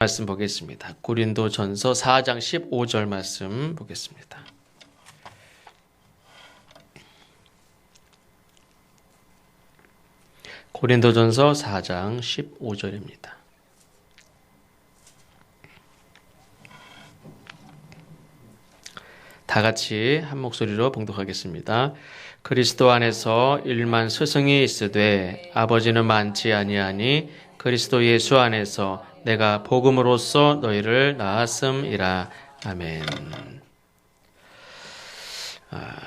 말씀 보겠습니다. 고린도전서 4장 15절 말씀 보겠습니다. 고린도전서 4장 15절입니다. 다 같이 한 목소리로 봉독하겠습니다. 그리스도 안에서 일만 스승이 있으되 아버지는 많지 아니하니 그리스도 예수 안에서 내가 복음으로써 너희를 낳았음이라. 아멘.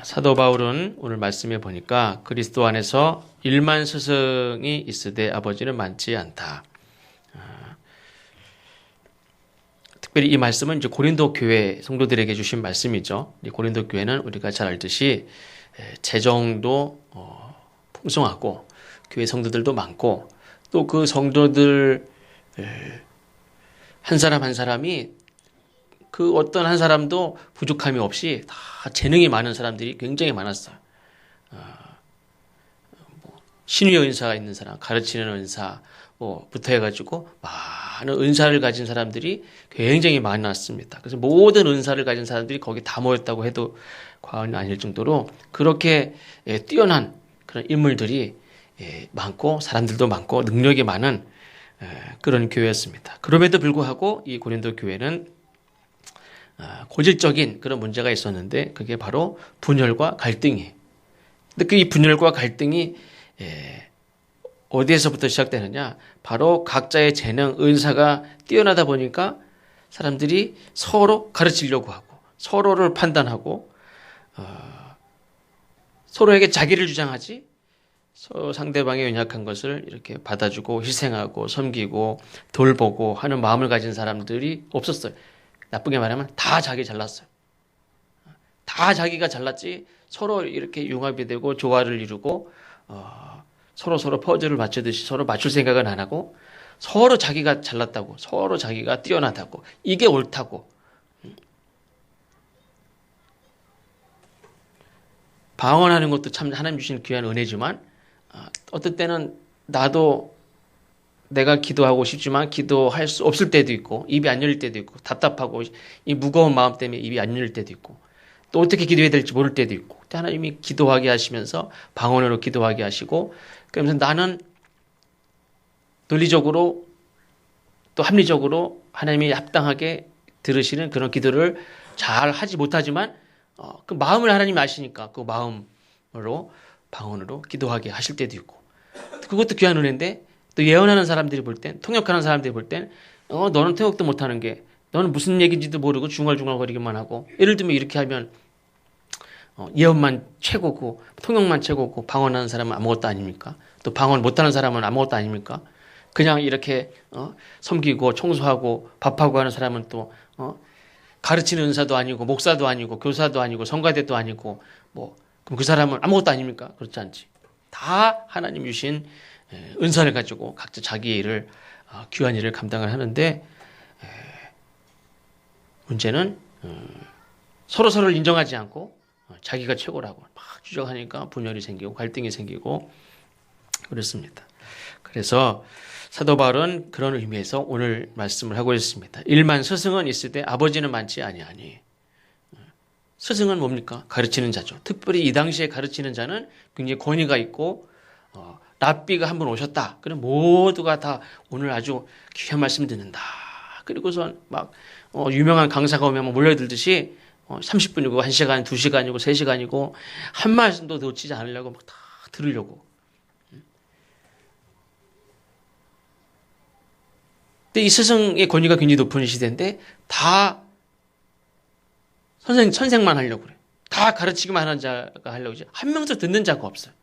사도 바울은 오늘 말씀에 보니까 그리스도 안에서 일만 스승이 있으되 아버지는 많지 않다. 특별히 이 말씀은 이제 고린도 교회 성도들에게 주신 말씀이죠. 이 고린도 교회는 우리가 잘 알듯이 재정도 풍성하고 교회 성도들도 많고 또 그 성도들 한 사람 한 사람이 그 어떤 한 사람도 부족함이 없이 다 재능이 많은 사람들이 굉장히 많았어요. 신유의 은사가 있는 사람, 가르치는 은사, 부터 해가지고 많은 은사를 가진 사람들이 굉장히 많았습니다. 그래서 모든 은사를 가진 사람들이 거기 다 모였다고 해도 과언이 아닐 정도로 그렇게 뛰어난 그런 인물들이 많고 사람들도 많고 능력이 많은 그런 교회였습니다. 그럼에도 불구하고 이 고린도 교회는 고질적인 그런 문제가 있었는데 그게 바로 분열과 갈등이. 근데 그 이 분열과 갈등이 어디에서부터 시작되느냐? 바로 각자의 재능, 은사가 뛰어나다 보니까 사람들이 서로 가르치려고 하고 서로를 판단하고 서로에게 자기를 주장하지 상대방의 연약한 것을 이렇게 받아주고 희생하고 섬기고 돌보고 하는 마음을 가진 사람들이 없었어요. 나쁘게 말하면 다 자기 잘났어요. 다 자기가 잘났지 서로 이렇게 융합이 되고 조화를 이루고 서로 퍼즐을 맞추듯이 서로 맞출 생각은 안 하고 서로 자기가 잘났다고 서로 자기가 뛰어나다고 이게 옳다고 방언하는 것도 참 하나님 주신 귀한 은혜지만 어떨 때는 나도 내가 기도하고 싶지만 기도할 수 없을 때도 있고 입이 안 열릴 때도 있고 답답하고 이 무거운 마음 때문에 입이 안 열릴 때도 있고 또 어떻게 기도해야 될지 모를 때도 있고 하나님이 기도하게 하시면서 방언으로 기도하게 하시고 그러면서 나는 논리적으로 또 합리적으로 하나님이 합당하게 들으시는 그런 기도를 잘 하지 못하지만 그 마음을 하나님이 아시니까 그 마음으로 방언으로 기도하게 하실 때도 있고 그것도 귀한 은혜인데 또 예언하는 사람들이 볼 땐 통역하는 사람들이 볼 땐 너는 통역도 못하는 게 너는 무슨 얘기인지도 모르고 중얼중얼거리기만 하고 예를 들면 이렇게 하면 예언만 최고고 통역만 최고고 방언하는 사람은 아무것도 아닙니까? 또 방언 못하는 사람은 아무것도 아닙니까? 그냥 이렇게 섬기고 청소하고 밥하고 하는 사람은 또 가르치는 은사도 아니고 목사도 아니고 교사도 아니고 성가대도 아니고 그럼 그 사람은 아무것도 아닙니까? 그렇지 않지. 다 하나님 주신 은사를 가지고 각자 자기의 일을 귀한 일을 감당을 하는데 문제는 서로를 인정하지 않고 자기가 최고라고 막 주장하니까 분열이 생기고 갈등이 생기고 그렇습니다. 그래서 사도 바울은 그런 의미에서 오늘 말씀을 하고 있습니다. 일만 스승은 있으되 아버지는 많지 아니하니. 스승은 뭡니까? 가르치는 자죠. 특별히 이 당시에 가르치는 자는 굉장히 권위가 있고 랍비가 한 분 오셨다. 그럼 모두가 다 오늘 아주 귀한 말씀 듣는다. 그리고선 막 유명한 강사가 오면 몰려들듯이 30분이고 1시간, 2시간이고 3시간이고 한 말씀도 놓치지 않으려고 막 다 들으려고. 근데 이 스승의 권위가 굉장히 높은 시대인데 다 선생만 하려고 그래. 다 가르치기만 하는 자가 하려고 그러지. 한 명도 듣는 자가 없어요.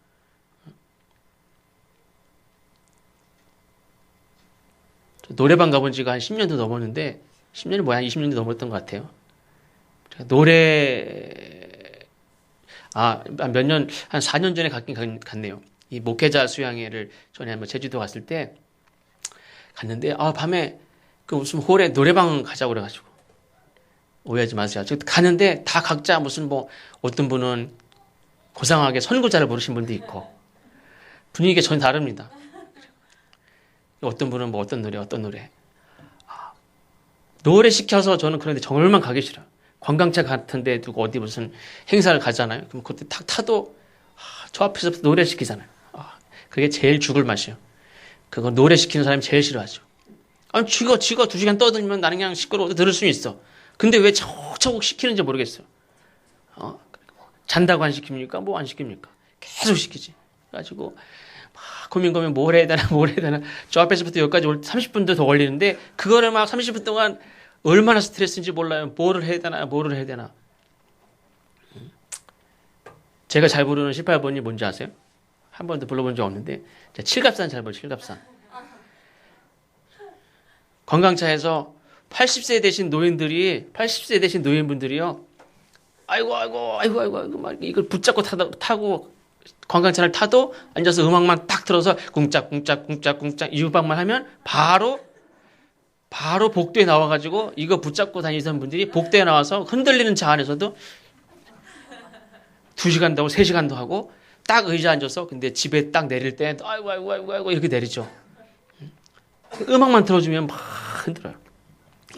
노래방 가본 지가 한 10년도 넘었는데 10년이 뭐야? 20년도 넘었던 것 같아요. 몇 년, 한 4년 전에 갔네요. 이 목회자 수양회를 전에 한번 제주도 갔을 때 갔는데, 밤에 그 무슨 홀에 노래방 가자고 그래가지고. 오해하지 마세요. 가는데 다 각자 무슨 어떤 분은 고상하게 선구자를 부르신 분도 있고, 분위기가 전혀 다릅니다. 어떤 분은 어떤 노래. 노래시켜서 저는 그런데 정말만 가기 싫어요. 관광차 같은데 두고 어디 무슨 행사를 가잖아요. 그럼 그때 탁 타도 저 앞에서 노래시키잖아요. 그게 제일 죽을 맛이에요. 그거 노래시키는 사람이 제일 싫어하죠. 아니, 쥐가 2시간 떠들면 나는 그냥 시끄러워도 들을 수 있어. 근데 왜 차곡차곡 시키는지 모르겠어요. 잔다고 안 시킵니까? 뭐 안 시킵니까? 계속 시키지. 그래가지고 막 고민 뭘 해야 되나. 저 앞에서부터 여기까지 올 30분도 더 걸리는데 그거를 막 30분 동안 얼마나 스트레스인지 몰라요. 뭐를 해야 되나. 제가 잘 부르는 18번이 뭔지 아세요? 한 번도 불러본 적 없는데 칠갑산 잘 불러요. 칠갑산. 관광차에서 80세 되신 노인분들이요. 아이고 막 이걸 붙잡고 타고 관광차를 타도 앉아서 음악만 딱 틀어서 꿍짝꿍짝 이 음악만 하면 바로 복도에 나와가지고 이거 붙잡고 다니던 분들이 복도에 나와서 흔들리는 차 안에서도 2시간도 하고 3시간도 하고 딱 의자 앉아서 근데 집에 딱 내릴 때 아이고 이렇게 내리죠. 음악만 들어주면 막 흔들어요.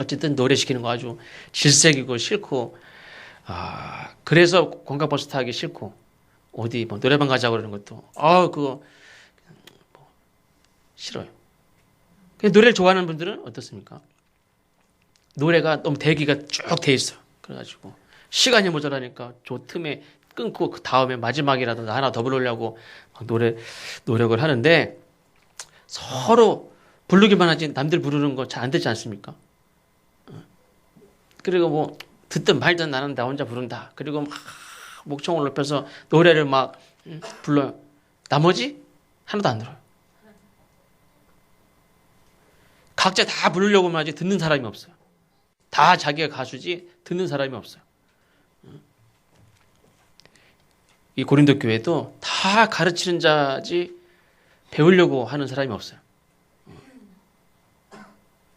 어쨌든 노래 시키는 거 아주 질색이고 싫고 그래서 관광버스 타기 싫고 어디 뭐 노래방 가자고 그러는 것도 그거 뭐 싫어요. 노래를 좋아하는 분들은 어떻습니까? 노래가 너무 대기가 쭉 돼 있어요. 그래가지고 시간이 모자라니까 저 틈에 끊고 그 다음에 마지막이라도 하나 더 부르려고 노력을 하는데 서로 부르기만 하지 남들 부르는 거 잘 안 듣지 않습니까? 그리고 뭐 듣든 말든 나는 나 혼자 부른다. 그리고 막 목청을 높여서 노래를 막 불러요. 나머지 하나도 안 들어요. 각자 다 부르려고만 하지 듣는 사람이 없어요. 다 자기가 가수지 듣는 사람이 없어요. 이 고린도 교회도 다 가르치는 자지 배우려고 하는 사람이 없어요.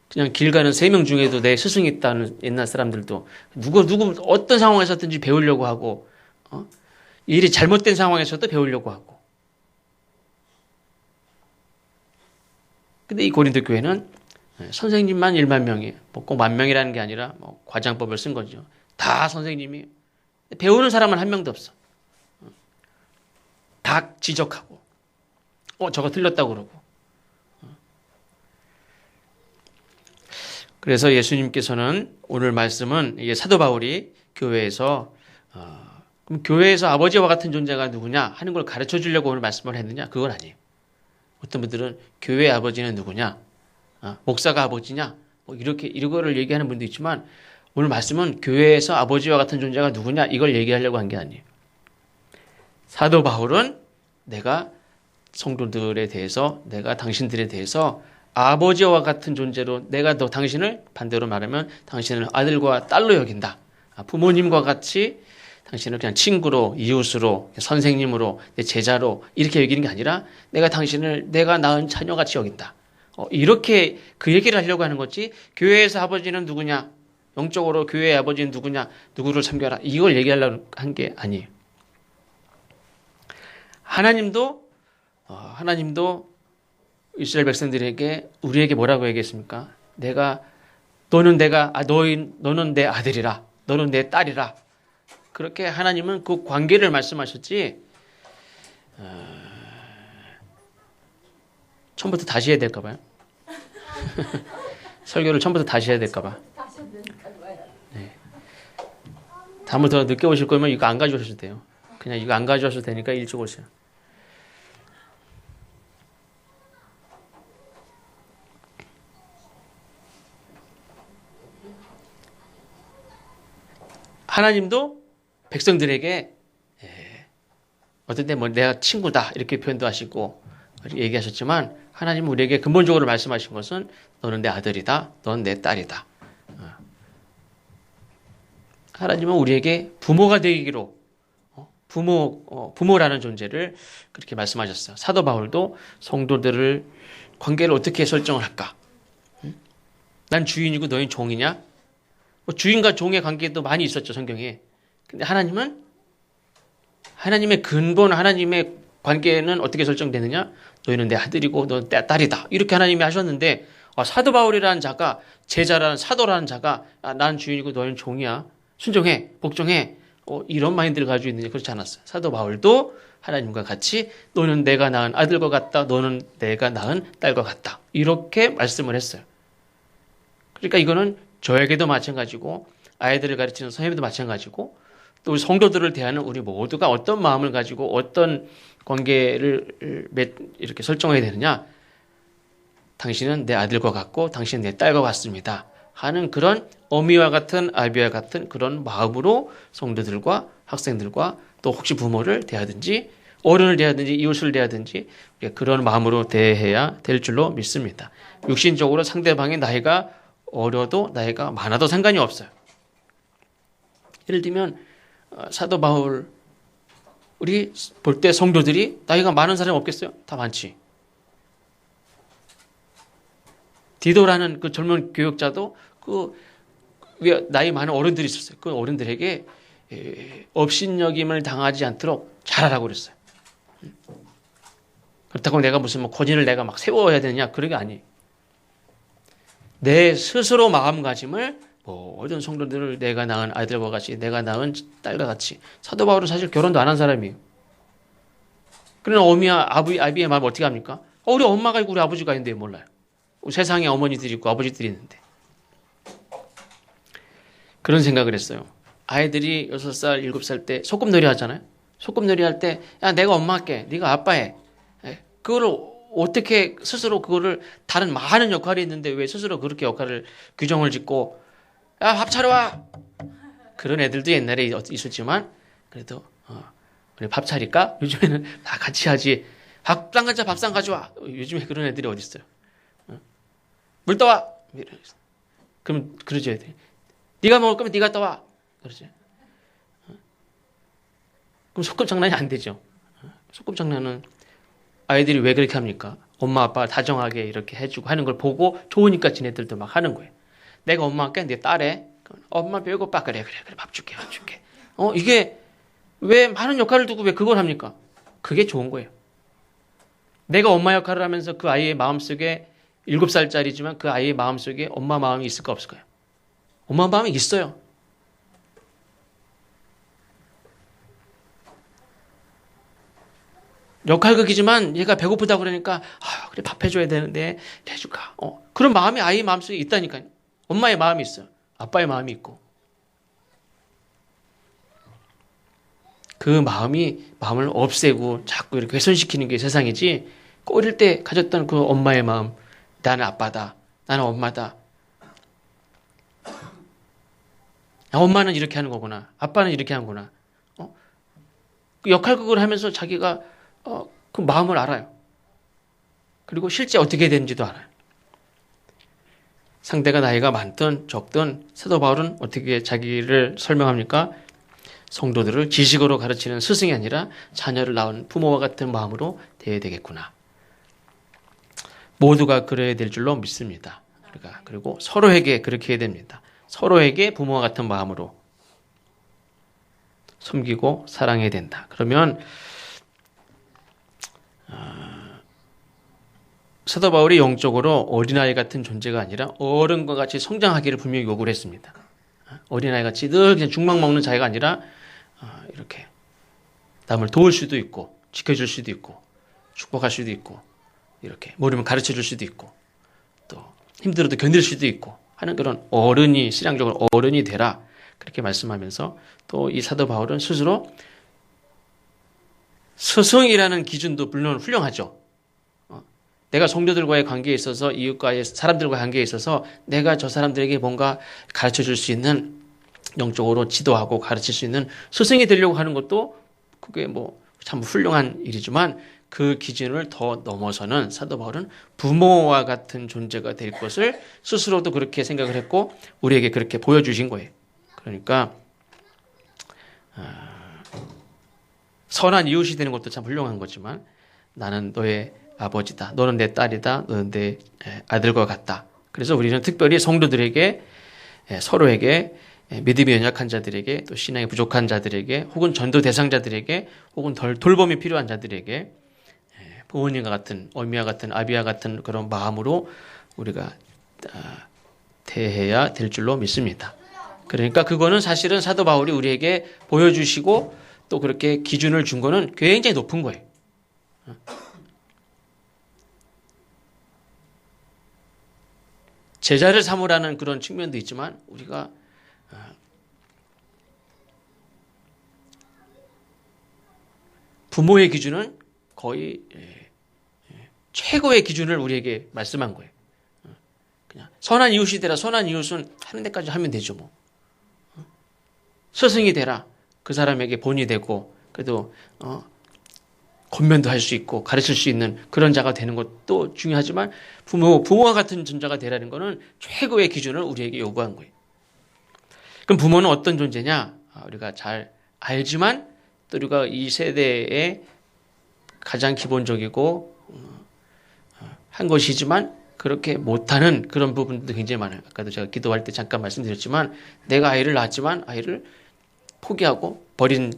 그냥 길 가는 3명 중에도 내 스승이 있다는 옛날 사람들도 누구 어떤 상황에서든지 배우려고 하고 일이 잘못된 상황에서도 배우려고 하고. 근데 이 고린도 교회는 선생님만 1만 명이에요. 꼭 10,000명이라는 게 아니라 뭐 과장법을 쓴 거죠. 다 선생님이 배우는 사람은 한 명도 없어. 다 지적하고 저거 틀렸다고 그러고. 그래서 예수님께서는 오늘 말씀은 이게 사도 바울이 교회에서 그럼 교회에서 아버지와 같은 존재가 누구냐 하는 걸 가르쳐 주려고 오늘 말씀을 했느냐? 그건 아니에요. 어떤 분들은 교회의 아버지는 누구냐? 목사가 아버지냐? 뭐 이거를 얘기하는 분도 있지만 오늘 말씀은 교회에서 아버지와 같은 존재가 누구냐? 이걸 얘기하려고 한 게 아니에요. 사도 바울은 내가 성도들에 대해서 내가 당신들에 대해서 아버지와 같은 존재로 내가 당신을 반대로 말하면 당신을 아들과 딸로 여긴다. 부모님과 같이 당신을 그냥 친구로, 이웃으로, 선생님으로, 내 제자로 이렇게 여기는 게 아니라 내가 당신을 내가 낳은 자녀같이 여긴다. 이렇게 그 얘기를 하려고 하는 거지. 교회에서 아버지는 누구냐? 영적으로 교회의 아버지는 누구냐? 누구를 섬겨라. 이걸 얘기하려고 한 게 아니에요. 하나님도 이스라엘 백성들에게 우리에게 뭐라고 얘기했습니까? 너는 내 아들이라, 너는 내 딸이라. 그렇게 하나님은 그 관계를 말씀하셨지. 처음부터 다시 해야 될까 봐요. 설교를 처음부터 다시 해야 될까 봐. 네. 다음부터 늦게 오실 거면 이거 안 가져오셔도 돼요. 그냥 이거 안 가져오셔도 되니까 일찍 오세요. 하나님도 백성들에게 어떤 때 내가 친구다 이렇게 표현도 하시고 얘기하셨지만 하나님은 우리에게 근본적으로 말씀하신 것은 너는 내 아들이다. 넌 내 딸이다. 하나님은 우리에게 부모가 되기로 부모라는 존재를 그렇게 말씀하셨어요. 사도 바울도 성도들을 관계를 어떻게 설정을 할까? 난 주인이고 너희는 종이냐? 주인과 종의 관계도 많이 있었죠, 성경에. 근데 하나님은 하나님의 근본, 하나님의 관계는 어떻게 설정되느냐? 너희는 내 아들이고 너는 내 딸이다. 이렇게 하나님이 하셨는데 사도 바울이라는 자가, 제자라는 사도라는 자가 난 주인이고 너희는 종이야. 순종해, 복종해. 이런 마인드를 가지고 있느냐? 그렇지 않았어요. 사도 바울도 하나님과 같이 너는 내가 낳은 아들과 같다. 너는 내가 낳은 딸과 같다. 이렇게 말씀을 했어요. 그러니까 이거는 저에게도 마찬가지고 아이들을 가르치는 선생님도 마찬가지고 또 우리 성도들을 대하는 우리 모두가 어떤 마음을 가지고 어떤 관계를 이렇게 설정해야 되느냐. 당신은 내 아들과 같고 당신은 내 딸과 같습니다. 하는 그런 어미와 같은 아비와 같은 그런 마음으로 성도들과 학생들과 또 혹시 부모를 대하든지 어른을 대하든지 이웃을 대하든지 그런 마음으로 대해야 될 줄로 믿습니다. 육신적으로 상대방의 나이가 어려도 나이가 많아도 상관이 없어요. 예를 들면 사도 바울 우리 볼 때 성도들이 나이가 많은 사람이 없겠어요? 다 많지. 디도라는 그 젊은 교역자도 나이 많은 어른들이 있었어요. 그 어른들에게 업신여김을 당하지 않도록 잘하라고 그랬어요. 그렇다고 내가 무슨 권위를 내가 막 세워야 되느냐? 그런 게 아니에요. 내 스스로 마음가짐을 모든 성도들을 내가 낳은 아들과 같이 내가 낳은 딸과 같이. 사도 바울은 사실 결혼도 안 한 사람이에요. 그러나 어미와 아비의 마음 어떻게 합니까? 우리 엄마가 있고 우리 아버지가 있는데 몰라요. 세상에 어머니들이 있고 아버지들이 있는데. 그런 생각을 했어요. 아이들이 6살, 7살 때 소꿉놀이 하잖아요. 소꿉놀이 할 때 야 내가 엄마 할게. 네가 아빠 해. 그거를 어떻게 스스로 그거를 다른 많은 역할이 있는데 왜 스스로 그렇게 역할을 규정을 짓고 야 밥 차려 와. 그런 애들도 옛날에 있었지만 그래도 우리 밥 차릴까? 요즘에는 다 같이 하지. 밥상 가자 밥상 가져와. 요즘에 그런 애들이 어디 있어요. 물 떠와. 그럼 그러죠 애들이. 네가 먹을 거면 네가 떠와. 그러죠. 그럼 소꿉장난이 안 되죠. 소꿉장난은 아이들이 왜 그렇게 합니까? 엄마 아빠가 다정하게 이렇게 해주고 하는 걸 보고 좋으니까 지네들도 막 하는 거예요. 내가 엄마 할게 내 딸에 엄마 배고파 그래 밥 줄게. 이게 왜 많은 역할을 두고 왜 그걸 합니까? 그게 좋은 거예요. 내가 엄마 역할을 하면서 그 아이의 마음속에 7살짜리지만 그 아이의 마음속에 엄마 마음이 있을까 없을까요? 엄마 마음이 있어요. 역할극이지만 얘가 배고프다 그러니까 그래 밥 해줘야 되는데 해줄까? 그런 마음이 아이의 마음속에 있다니까요. 엄마의 마음이 있어요. 아빠의 마음이 있고. 그 마음을 없애고 자꾸 이렇게 훼손시키는 게 세상이지. 어릴 때 가졌던 그 엄마의 마음, 나는 아빠다, 나는 엄마다. 엄마는 이렇게 하는 거구나, 아빠는 이렇게 하는구나. 그 역할극을 하면서 자기가 그 마음을 알아요. 그리고 실제 어떻게 되는지도 알아요. 상대가 나이가 많든 적든 사도 바울은 어떻게 자기를 설명합니까? 성도들을 지식으로 가르치는 스승이 아니라 자녀를 낳은 부모와 같은 마음으로 대해야 되겠구나. 모두가 그래야 될 줄로 믿습니다. 그리고 서로에게 그렇게 해야 됩니다. 서로에게 부모와 같은 마음으로 섬기고 사랑해야 된다. 그러면 사도 바울이 영적으로 어린아이 같은 존재가 아니라 어른과 같이 성장하기를 분명히 요구를 했습니다. 어린아이 같이 늘 그냥 죽막 먹는 자가 아니라 이렇게 남을 도울 수도 있고 지켜줄 수도 있고 축복할 수도 있고 이렇게 모르면 가르쳐줄 수도 있고 또 힘들어도 견딜 수도 있고 하는 그런 어른이 신앙적으로 어른이 되라 그렇게 말씀하면서 또 이 사도 바울은 스스로 스승이라는 기준도 물론 훌륭하죠. 내가 성도들과의 관계에 있어서 이웃과의 사람들과의 관계에 있어서 내가 저 사람들에게 뭔가 가르쳐줄 수 있는 영적으로 지도하고 가르칠 수 있는 스승이 되려고 하는 것도 그게 참 훌륭한 일이지만 그 기준을 더 넘어서는 사도 바울은 부모와 같은 존재가 될 것을 스스로도 그렇게 생각을 했고 우리에게 그렇게 보여주신 거예요. 그러니까 선한 이웃이 되는 것도 참 훌륭한 거지만 나는 너의 아버지다. 너는 내 딸이다. 너는 내 아들과 같다. 그래서 우리는 특별히 성도들에게 서로에게 믿음이 연약한 자들에게 또 신앙이 부족한 자들에게 혹은 전도 대상자들에게 혹은 돌봄이 필요한 자들에게 부모님과 같은 어미와 같은 아비와 같은 그런 마음으로 우리가 대해야 될 줄로 믿습니다. 그러니까 그거는 사실은 사도 바울이 우리에게 보여주시고 또 그렇게 기준을 준 거는 굉장히 높은 거예요. 제자를 삼으라는 그런 측면도 있지만 우리가 부모의 기준은 거의 최고의 기준을 우리에게 말씀한 거예요. 그냥 선한 이웃이 되라. 선한 이웃은 하는 데까지 하면 되죠. 뭐. 스승이 되라. 그 사람에게 본이 되고 그래도 권면도 할 수 있고 가르칠 수 있는 그런 자가 되는 것도 중요하지만 부모와 같은 존재가 되라는 것은 최고의 기준을 우리에게 요구한 거예요. 그럼 부모는 어떤 존재냐? 우리가 잘 알지만 또 우리가 이 세대의 가장 기본적이고 한 것이지만 그렇게 못하는 그런 부분도 굉장히 많아요. 아까도 제가 기도할 때 잠깐 말씀드렸지만 내가 아이를 낳았지만 아이를 포기하고 버려진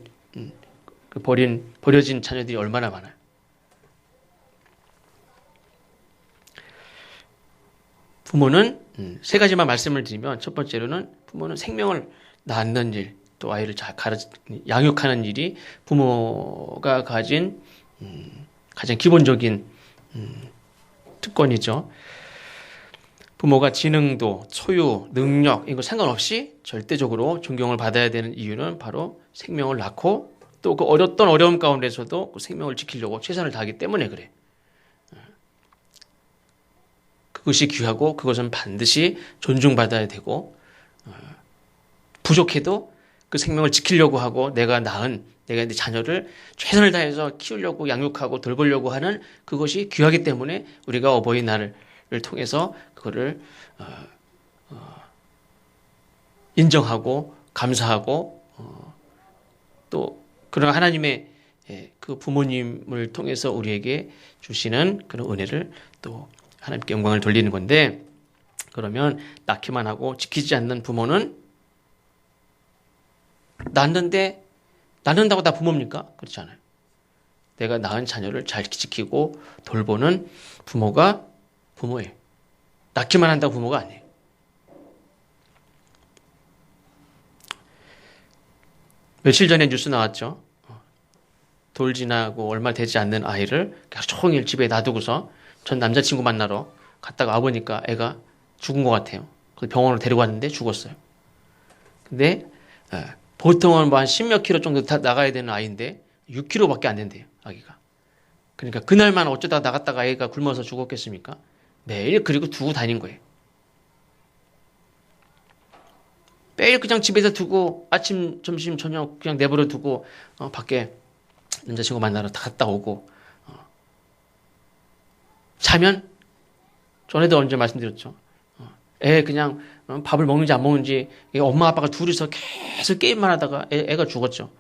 자녀들이 얼마나 많아요. 부모는 세 가지만 말씀을 드리면 첫 번째로는 부모는 생명을 낳는 일, 또 아이를 잘 양육하는 일이 부모가 가진 가장 기본적인 특권이죠. 부모가 지능도, 소유, 능력 이거 상관없이 절대적으로 존경을 받아야 되는 이유는 바로 생명을 낳고 또 그 어떤 어려움 가운데서도 그 생명을 지키려고 최선을 다하기 때문에 그래. 그것이 귀하고 그것은 반드시 존중받아야 되고 부족해도 그 생명을 지키려고 하고 내가 내 자녀를 최선을 다해서 키우려고 양육하고 돌보려고 하는 그것이 귀하기 때문에 우리가 어버이날을 통해서 그거를 인정하고 감사하고 또 그런 하나님의 그 부모님을 통해서 우리에게 주시는 그런 은혜를 또 하나님께 영광을 돌리는 건데 그러면 낳기만 하고 지키지 않는 부모는 낳는다고 다 부모입니까? 그렇지 않아요. 내가 낳은 자녀를 잘 지키고 돌보는 부모가 부모예요. 낳기만 한다고 부모가 아니에요. 며칠 전에 뉴스 나왔죠. 돌 지나고 얼마 되지 않는 아이를 계속 종일 집에 놔두고서 전 남자친구 만나러 갔다가 와보니까 애가 죽은 것 같아요. 그래서 병원으로 데리고 왔는데 죽었어요. 근데 보통은 뭐 한 10몇 킬로 정도 나가야 되는 아이인데 6킬로밖에 안 된대요. 아기가. 그러니까 그날만 어쩌다 나갔다가 아이가 굶어서 죽었겠습니까? 매일 그리고 두고 다닌 거예요. 매일 그냥 집에서 두고 아침, 점심, 저녁 그냥 내버려 두고 밖에 남자친구 만나러 다 갔다 오고 자면 전에도 언제 말씀드렸죠. 애 그냥 밥을 먹는지 안 먹는지 엄마 아빠가 둘이서 계속 게임만 하다가 애가 죽었죠.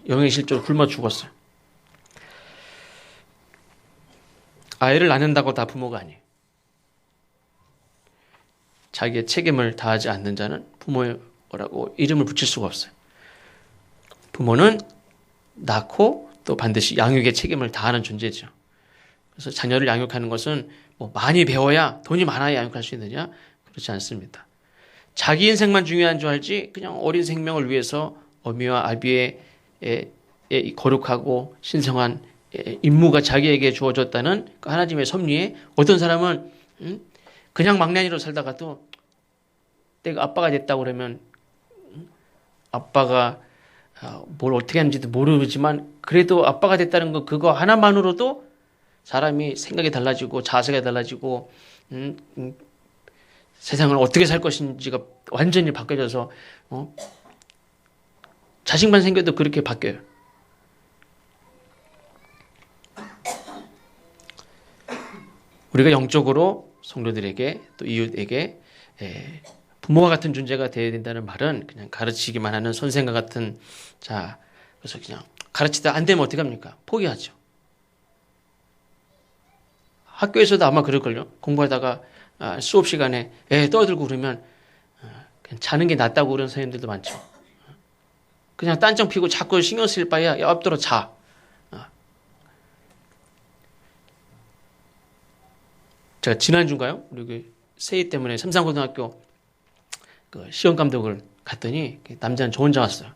영양실조로 굶어 죽었어요. 아이를 낳는다고 다 부모가 아니에요. 자기의 책임을 다하지 않는 자는 부모라고 이름을 붙일 수가 없어요. 부모는 낳고 또 반드시 양육의 책임을 다하는 존재죠. 그래서 자녀를 양육하는 것은 뭐 많이 배워야 돈이 많아야 양육할 수 있느냐? 그렇지 않습니다. 자기 인생만 중요한 줄 알지 그냥 어린 생명을 위해서 어미와 아비의 거룩하고 신성한 임무가 자기에게 주어졌다는 그 하나님의 섭리에 어떤 사람은 그냥 막내아이로 살다가도 내가 아빠가 됐다고 그러면 아빠가 뭘 어떻게 하는지도 모르지만 그래도 아빠가 됐다는 거 그거 하나만으로도 사람이 생각이 달라지고 자세가 달라지고 세상을 어떻게 살 것인지가 완전히 바뀌어져서 자식만 생겨도 그렇게 바뀌어요. 우리가 영적으로 성도들에게 또 이웃에게 부모와 같은 존재가 되어야 된다는 말은 그냥 가르치기만 하는 선생과 같은 자 그래서 그냥 가르치다 안 되면 어떻게 합니까? 포기하죠. 학교에서도 아마 그럴걸요. 공부하다가 수업 시간에 애 떠들고 그러면 그냥 자는 게 낫다고 그러는 선생님들도 많죠. 그냥 딴청 피고 자꾸 신경 쓸 바에야 엎드려 자. 제가 지난주인가요? 우리 그 세희 때문에 삼산고등학교 그 시험 감독을 갔더니 남자는 저 혼자 왔어요.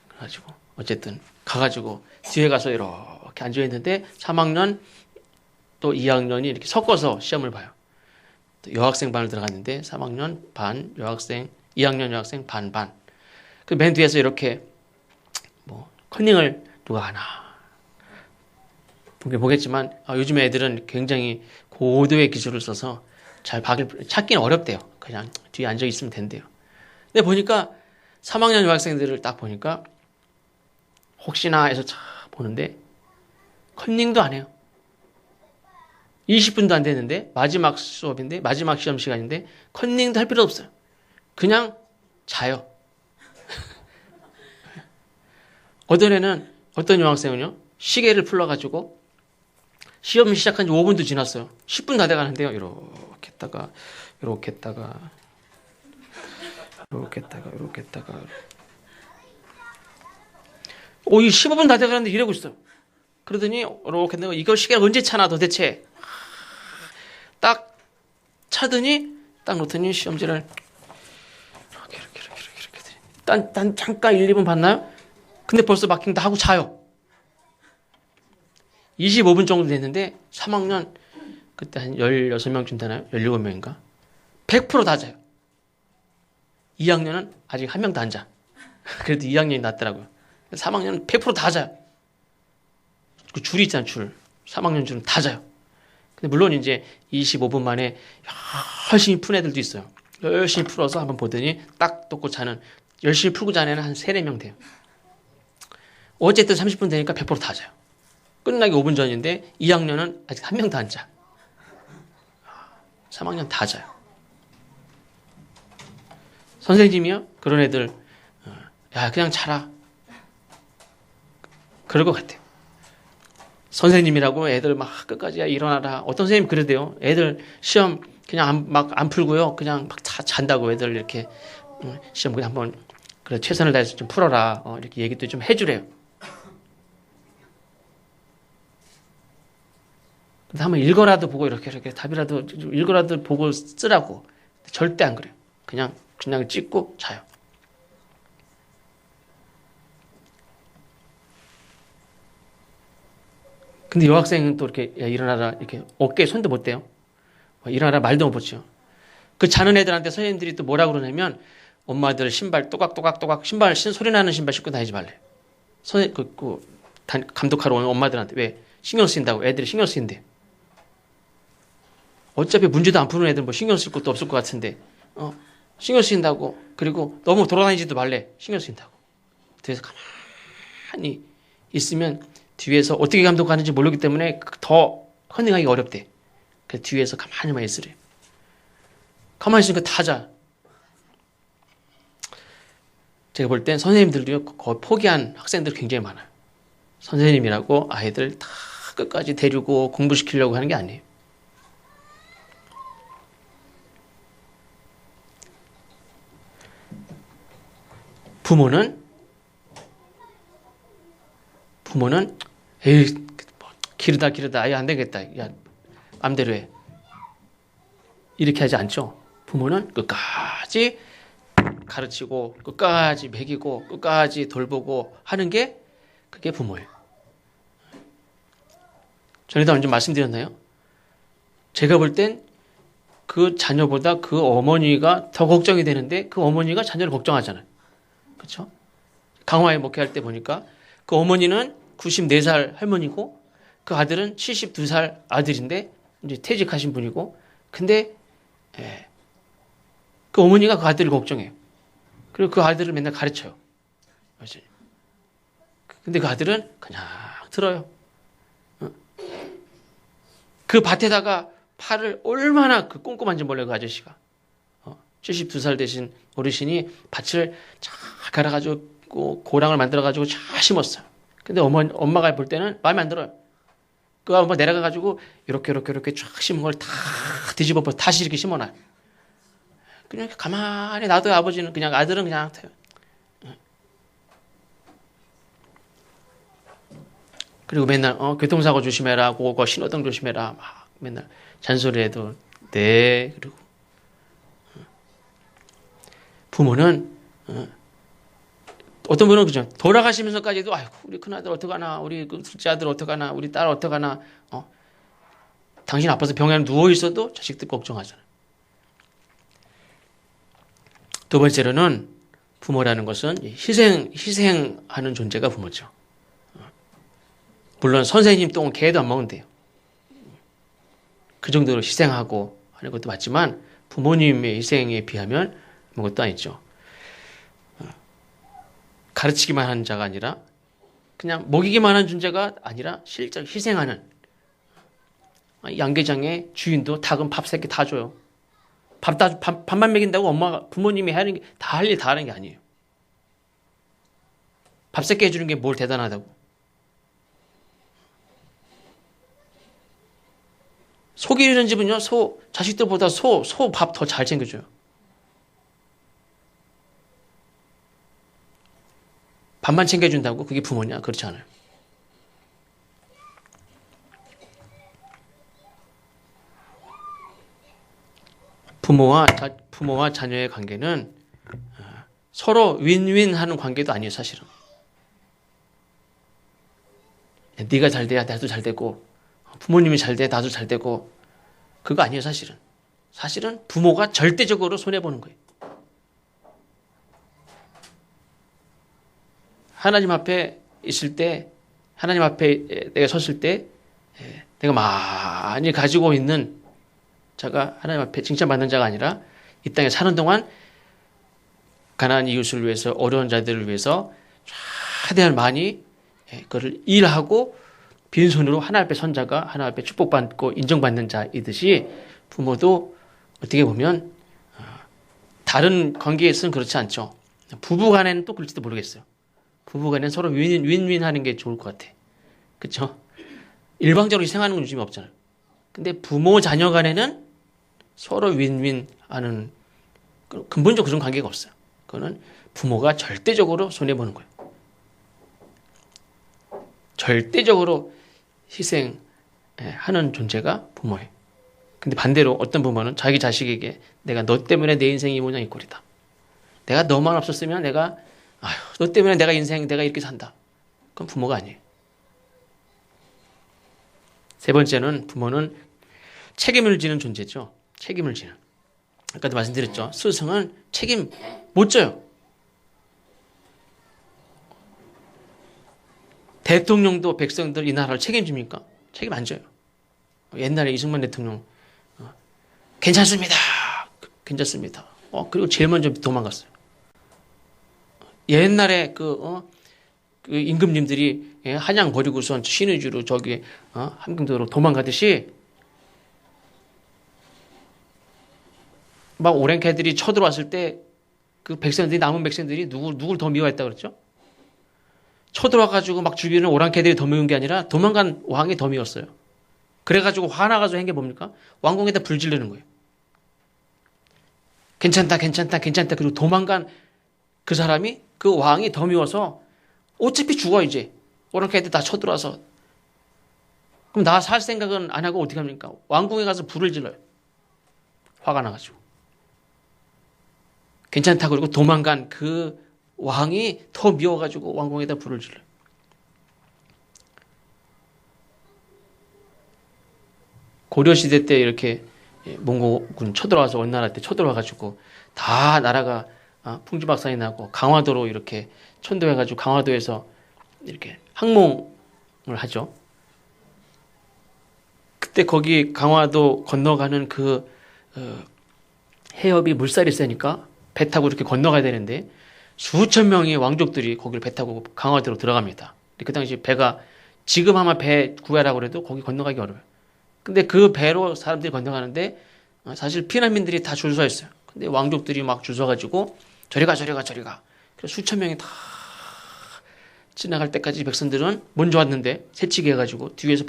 그래가지고 어쨌든 가가지고 뒤에 가서 이렇게 앉아 있는데 3학년 또 2학년이 이렇게 섞어서 시험을 봐요. 또 여학생 반을 들어갔는데 3학년 반 여학생, 2학년 여학생 반. 그 맨 뒤에서 이렇게 뭐 컨닝을 누가 하나 보겠지만 요즘 애들은 굉장히 고도의 기술을 써서 잘 박을 찾기는 어렵대요. 그냥 뒤에 앉아 있으면 된대요. 근데 보니까 3학년 여학생들을 딱 보니까 혹시나 해서 차 보는데 컨닝도 안 해요. 20분도 안 됐는데 마지막 수업인데 마지막 시험 시간인데 컨닝도 할 필요 없어요. 그냥 자요. 어떤 애는 어떤 여학생은요 시계를 풀러가지고 시험 시작한 지 5분도 지났어요. 10분 다 돼가는데요. 이렇게 했다가 이렇게 했다가 이렇게 했다가 이렇게 했다가 이 15분 다 돼가는데 이러고 있어요. 그러더니 이렇게 했다가 이거 시계가 언제 차나 도대체 딱 차더니 딱 놓더니 시험지를 이렇게 딴 잠깐 1, 2분 봤나요? 근데 벌써 마킹 다 하고 자요. 25분 정도 됐는데 3학년 그때 한 16명쯤 되나요? 17명인가? 100% 다 자요. 2학년은 아직 한 명도 안 자. 그래도 2학년이 낫더라고요. 3학년은 100%다 자요. 그 줄이 있잖아요, 줄. 3학년 줄은 다 자요. 근데 물론 이제 25분 만에 열심히 푼 애들도 있어요. 열심히 풀어서 한번 보더니 딱 떴고 자는 열심히 풀고 자는 애는 한 3, 4명 돼요. 어쨌든 30분 되니까 100%다 자요. 끝나기 5분 전인데 2학년은 아직 한 명도 안 자. 3학년 다 자요. 선생님이요? 그런 애들 야 그냥 자라. 그럴 것 같아요. 선생님이라고 애들 막 끝까지 야 일어나라. 어떤 선생님 그러대요. 애들 시험 그냥 막 안 풀고요. 그냥 막 잔다고 애들 이렇게 시험 그냥 한번 그래 최선을 다해서 좀 풀어라. 이렇게 얘기도 좀 해주래요. 근데 한번 읽어라도 보고 이렇게 답이라도 읽어라도 보고 쓰라고. 절대 안 그래요. 그냥 찍고 자요. 근데 여학생은 또 이렇게 야, 일어나라 이렇게 어깨에 손도 못 대요. 일어나라 말도 못 붙여. 그 자는 애들한테 선생님들이 또 뭐라 그러냐면 엄마들 신발 또각또각 신발 소리 나는 신발 신고 다니지 말래. 감독하러 오는 엄마들한테 왜 신경 쓰인다고 애들이 신경 쓰인대. 어차피 문제도 안 푸는 애들 뭐 신경 쓸 것도 없을 것 같은데 신경 쓰인다고. 그리고 너무 돌아다니지도 말래. 신경 쓰인다고. 뒤에서 가만히 있으면 뒤에서 어떻게 감독하는지 모르기 때문에 더 컨닝하기가 어렵대. 그래서 뒤에서 가만히만 있으래. 가만히 있으니까 다 자. 제가 볼 땐 선생님들도 거의 포기한 학생들 굉장히 많아요. 선생님이라고 아이들 다 끝까지 데리고 공부시키려고 하는 게 아니에요. 부모는 에이 기르다 아예 안 되겠다. 야 맘대로 해. 이렇게 하지 않죠. 부모는 끝까지 가르치고 끝까지 먹이고 끝까지 돌보고 하는 게 그게 부모예요. 전에도 언제 말씀드렸나요? 제가 볼 땐 그 자녀보다 그 어머니가 더 걱정이 되는데 그 어머니가 자녀를 걱정하잖아요. 그렇죠? 강화에 목회할 때 보니까 그 어머니는 94살 할머니고 그 아들은 72살 아들인데 이제 퇴직하신 분이고 근데 그 어머니가 그 아들을 걱정해요. 그리고 그 아들을 맨날 가르쳐요. 근데 그 아들은 그냥 들어요. 그 밭에다가 팔을 얼마나 그 꼼꼼한지 몰라요. 그 아저씨가 72살 되신 어르신이 밭을 잘 갈아가지고 고랑을 만들어가지고 잘 심었어요. 근데 엄마가 볼 때는 마음에 안 들어요. 그 엄마 내려가가지고 이렇게 쫙 심은 걸 다 뒤집어 다시 이렇게 심어놔요. 그냥 가만히 놔둬요. 아버지는 그냥 아들은 그냥 돼요. 그리고 맨날 교통사고 조심해라, 그거 신호등 조심해라, 막 맨날 잔소리해도 네 그리고 부모는 어떤 분은 그죠. 돌아가시면서까지도 아이고 우리 큰아들 어떡하나 우리 그 둘째 아들 어떡하나 우리 딸 어떡하나 당신 아파서 병원에 누워 있어도 자식들 걱정하잖아요. 두 번째로는 부모라는 것은 희생하는 존재가 부모죠. 물론 선생님 똥은 개도 안 먹는데요. 그 정도로 희생하고 하는 것도 맞지만 부모님의 희생에 비하면 아무것도 아니죠. 가르치기만 하는 자가 아니라 그냥 먹이기만 하는 존재가 아니라 실제 희생하는 양계장의 주인도 닭은 밥 3개 다 줘요. 밥만 먹인다고 엄마가 부모님이 하는 게 다 할 일 다 하는 게 아니에요. 밥 3개 해주는 게 뭘 대단하다고. 소 기르는 집은요, 자식들보다 소 밥 더 잘 챙겨줘요. 밥만 챙겨준다고 그게 부모냐? 그렇지 않아요. 부모와 자녀의 관계는 서로 윈윈 하는 관계도 아니에요, 사실은. 네가 잘 돼야 나도 잘 되고, 부모님이 잘 돼야 나도 잘 되고, 그거 아니에요, 사실은. 사실은 부모가 절대적으로 손해보는 거예요. 하나님 앞에 있을 때, 하나님 앞에 내가 섰을 때, 내가 많이 가지고 있는 자가 하나님 앞에 칭찬받는 자가 아니라 이 땅에 사는 동안 가난한 이웃을 위해서 어려운 자들을 위해서 최대한 많이 그걸 일하고 빈손으로 하나님 앞에 선 자가 하나님 앞에 축복받고 인정받는 자이듯이 부모도 어떻게 보면 다른 관계에서는 그렇지 않죠. 부부간에는 또 그럴지도 모르겠어요. 부부간에는 서로 윈윈 하는 게 좋을 것 같아. 그렇죠? 일방적으로 희생하는 건 요즘에 없잖아요. 근데 부모 자녀 간에는 서로 윈윈 하는 근본적으로 그런 관계가 없어요. 그거는 부모가 절대적으로 손해보는 거예요. 절대적으로 희생하는 존재가 부모예요. 근데 반대로 어떤 부모는 자기 자식에게 내가 너 때문에 내 인생이 이 모양 이 꼴이다. 내가 너만 없었으면 너 때문에 내가 이렇게 산다. 그건 부모가 아니에요. 세 번째는 부모는 책임을 지는 존재죠. 책임을 지는. 아까도 말씀드렸죠. 스승은 책임 못 져요. 대통령도 백성들 이 나라를 책임집니까? 책임 안 져요. 옛날에 이승만 대통령 괜찮습니다. 괜찮습니다. 그리고 제일 먼저 도망갔어요. 옛날에 그 임금님들이 한양 버리고선 신의주로 함경도로 도망가듯이 막 오랜 개들이 쳐들어왔을 때 그 백성들이 남은 백성들이 누굴 더 미워했다 그랬죠? 쳐들어와가지고 막 죽이는 오랑 개들이 더 미운 게 아니라 도망간 왕이 더 미웠어요. 그래가지고 화나가지고 한 게 뭡니까? 왕궁에다 불 지르는 거예요. 괜찮다. 그리고 도망간 그 사람이 그 왕이 더 미워서 어차피 죽어 이제. 오랑 개들 다 쳐들어와서. 그럼 나 살 생각은 안 하고 어떻게 합니까? 왕궁에 가서 불을 질러요. 화가 나가지고. 괜찮다 그러고 도망간 그 왕이 더 미워가지고 왕궁에다 불을 질러요. 고려시대 때 이렇게 몽고군 쳐들어와서 원나라 때 쳐들어와가지고 다 나라가 풍지박산이 나고 강화도로 이렇게 천도해가지고 강화도에서 이렇게 항몽을 하죠. 그때 거기 강화도 건너가는 그 해협이 물살이 세니까 배 타고 이렇게 건너가야 되는데 수천 명의 왕족들이 거기를 배 타고 강화도로 들어갑니다. 그 당시 배가 지금 아마 배 구하라고 해도 거기 건너가기 어려워요. 근데 그 배로 사람들이 건너가는데 사실 피난민들이 다 줄 서 있어요. 근데 왕족들이 막 줄 서가지고 저리 가. 그래서 수천 명이 다 지나갈 때까지 백성들은 먼저 왔는데 새치기 해가지고 뒤에서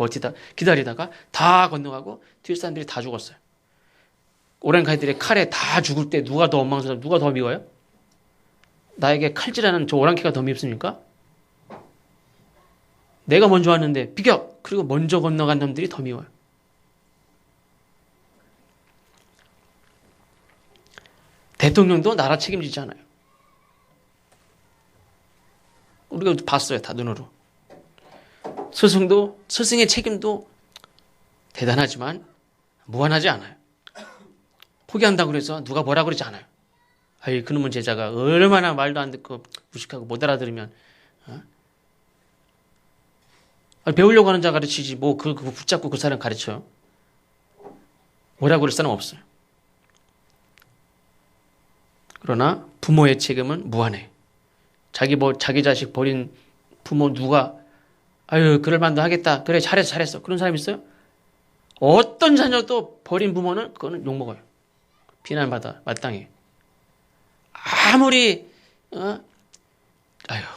기다리다가 다 건너가고 뒤에 사람들이 다 죽었어요. 오랜 가이들의 칼에 다 죽을 때 누가 더 원망스러워, 누가 더 미워요? 나에게 칼질하는 저 오랑캐가 더 밉습니까? 내가 먼저 왔는데 비켜! 그리고 먼저 건너간 놈들이 더 미워요. 대통령도 나라 책임지지 않아요. 우리가 봤어요. 다 눈으로. 스승의 책임도 대단하지만 무한하지 않아요. 포기한다고 해서 누가 뭐라 그러지 않아요. 아이, 그놈의 제자가 얼마나 말도 안 듣고 무식하고 못 알아들으면, 배우려고 하는 자 가르치지, 그거 붙잡고 그 사람 가르쳐요. 뭐라고 그럴 사람 없어요. 그러나 부모의 책임은 무한해. 자기 자식 버린 부모 누가, 그럴 만도 하겠다. 그래, 잘했어. 그런 사람 있어요? 어떤 자녀도 버린 부모는 그거는 욕먹어요. 비난받아, 마땅해. 아무리,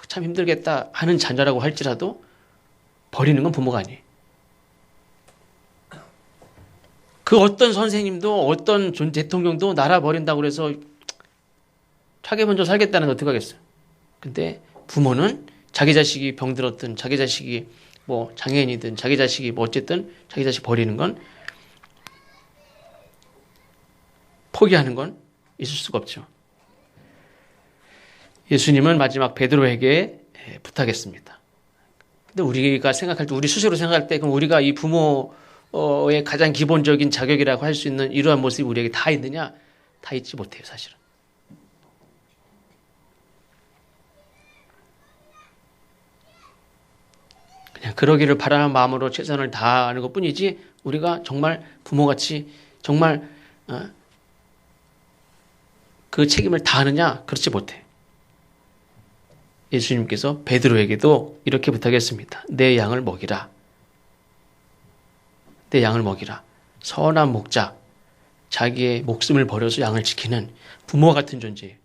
참 힘들겠다 하는 자녀라고 할지라도 버리는 건 부모가 아니에요. 그 어떤 선생님도 어떤 대통령도 나라 버린다고 그래서 차게 먼저 살겠다는 거 어떻게 하겠어요? 근데 부모는 자기 자식이 병들었든 자기 자식이 장애인이든 자기 자식이 어쨌든 자기 자식 버리는 건 포기하는 건 있을 수가 없죠. 예수님은 마지막 베드로에게 부탁했습니다. 근데 우리가 생각할 때, 우리 스스로 생각할 때, 그럼 우리가 이 부모의 가장 기본적인 자격이라고 할 수 있는 이러한 모습이 우리에게 다 있느냐? 다 있지 못해요, 사실은. 그냥 그러기를 바라는 마음으로 최선을 다하는 것 뿐이지, 우리가 정말 부모같이 정말 그 책임을 다하느냐? 그렇지 못해. 예수님께서 베드로에게도 이렇게 부탁했습니다. 내 양을 먹이라. 내 양을 먹이라. 선한 목자, 자기의 목숨을 버려서 양을 지키는 부모 같은 존재예요.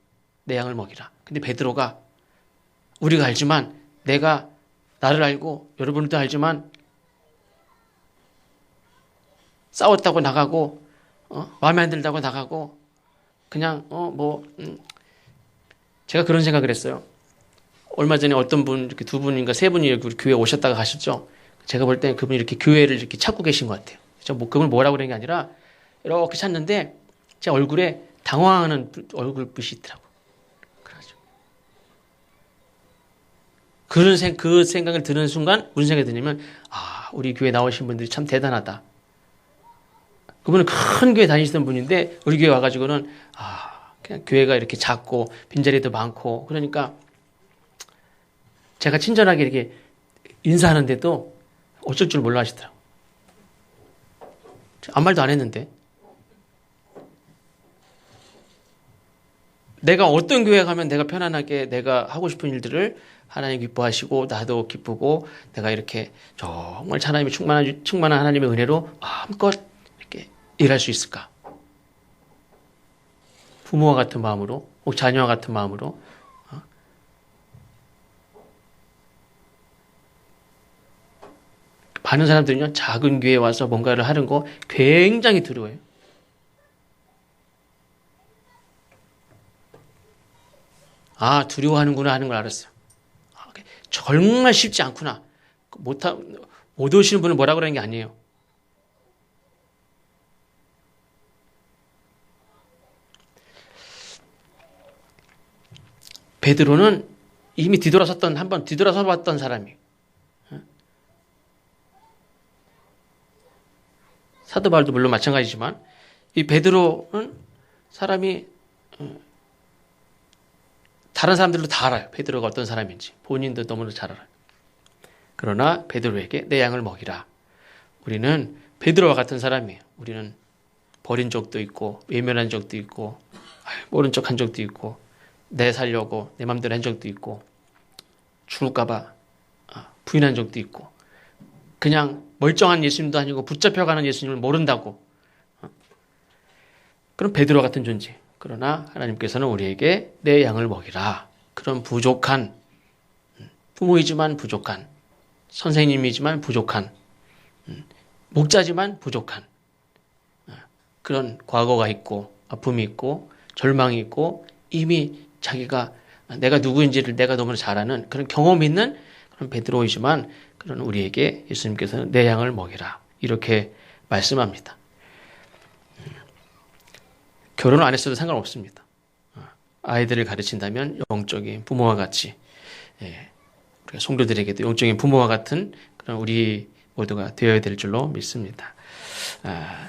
내 양을 먹이라. 근데 베드로가, 우리가 알지만, 내가 나를 알고 여러분도 알지만 싸웠다고 나가고 마음에 안 들다고 나가고 그냥 제가 그런 생각을 했어요. 얼마 전에 어떤 분, 이렇게 두 분인가 세 분이 우리 교회에 오셨다가 가셨죠. 제가 볼 때 그분이 이렇게 교회를 이렇게 찾고 계신 것 같아요. 그걸 뭐라고 그런 게 아니라 이렇게 찾는데 제 얼굴에 당황하는 얼굴빛이 있더라고요. 그 생각을 드는 순간 무슨 생각이 드냐면, 우리 교회 나오신 분들이 참 대단하다. 그분은 큰 교회 다니시던 분인데 우리 교회 와가지고는 그냥 교회가 이렇게 작고 빈자리도 많고 그러니까 제가 친절하게 이렇게 인사하는데도 어쩔 줄 몰라 하시더라고요. 아무 말도 안 했는데. 내가 어떤 교회 가면 내가 편안하게 내가 하고 싶은 일들을 하나님 기뻐하시고 나도 기쁘고 내가 이렇게 정말 하나님이 충만한 하나님의 은혜로 마음껏 이렇게 일할 수 있을까? 부모와 같은 마음으로, 혹 자녀와 같은 마음으로. 많은 사람들은요, 작은 교회에 와서 뭔가를 하는 거 굉장히 두려워해요. 두려워하는구나 하는 걸 알았어요. 정말 쉽지 않구나. 못 오시는 분은 뭐라 그러는 게 아니에요. 베드로는 이미 한번 뒤돌아서 봤던 사람이에요. 사도 바울도 물론 마찬가지지만 이 베드로는 사람이 다른 사람들도 다 알아요. 베드로가 어떤 사람인지. 본인도 너무나 잘 알아요. 그러나 베드로에게 내 양을 먹이라. 우리는 베드로와 같은 사람이에요. 우리는 버린 적도 있고 외면한 적도 있고 모른 척한 적도 있고 내 살려고 내 맘대로 한 적도 있고 죽을까 봐 부인한 적도 있고 그냥 멀쩡한 예수님도 아니고 붙잡혀가는 예수님을 모른다고. 그럼 베드로와 같은 존재. 그러나 하나님께서는 우리에게 내 양을 먹이라. 그런 부족한, 부모이지만 부족한, 선생님이지만 부족한, 목자지만 부족한 그런 과거가 있고 아픔이 있고 절망이 있고 이미 자기가 내가 누구인지를 내가 너무나 잘 아는 그런 경험 있는 그런 베드로이지만 그런 우리에게 예수님께서는 내 양을 먹이라. 이렇게 말씀합니다. 결혼을 안 했어도 상관없습니다. 아이들을 가르친다면 영적인 부모와 같이, 예, 우리가 성도들에게도 영적인 부모와 같은 그런 우리 모두가 되어야 될 줄로 믿습니다.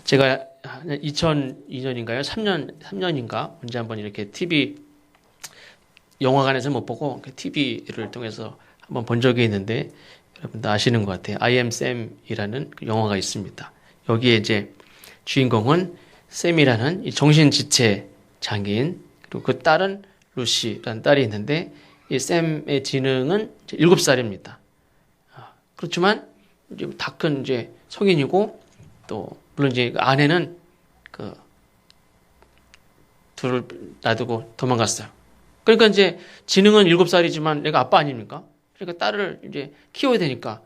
제가 2002년인가요? 3년인가? 언제 한번 이렇게 TV, 영화관에서 못 보고 TV를 통해서 한번 본 적이 있는데, 여러분도 아시는 것 같아요. I am Sam이라는 영화가 있습니다. 여기에 이제 주인공은 샘이라는 이 정신지체 장애인, 그리고 그 딸은 루시라는 딸이 있는데, 이 샘의 지능은 7살입니다. 그렇지만, 이제 다 큰 이제 성인이고, 또, 물론 이제 아내는 둘을 놔두고 도망갔어요. 그러니까 이제 지능은 7살이지만 내가 아빠 아닙니까? 그러니까 딸을 이제 키워야 되니까